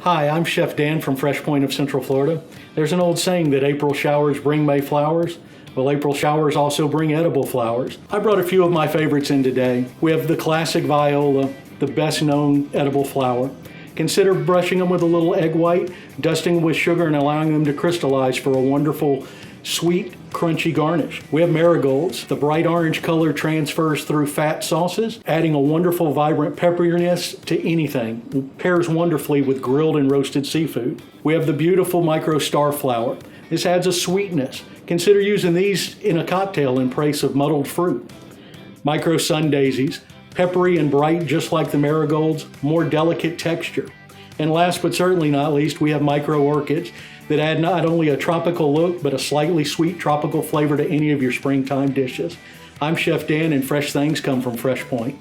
Hi, I'm Chef Dan from FreshPoint of Central Florida. There's an old saying that April showers bring May flowers. Well, April showers also bring edible flowers. I brought a few of my favorites in today. We have the classic viola, the best known edible flower. Consider brushing them with a little egg white, dusting them with sugar, and allowing them to crystallize for a wonderful, sweet, crunchy garnish. We have marigolds. The bright orange color transfers through fat sauces, adding a wonderful, vibrant pepperiness to anything. It pairs wonderfully with grilled and roasted seafood. We have the beautiful micro star flower. This adds a sweetness. Consider using these in a cocktail in place of muddled fruit. Micro sun daisies. Peppery and bright, just like the marigolds, more delicate texture. And last but certainly not least, we have micro orchids that add not only a tropical look, but a slightly sweet tropical flavor to any of your springtime dishes. I'm Chef Dan, and fresh things come from FreshPoint.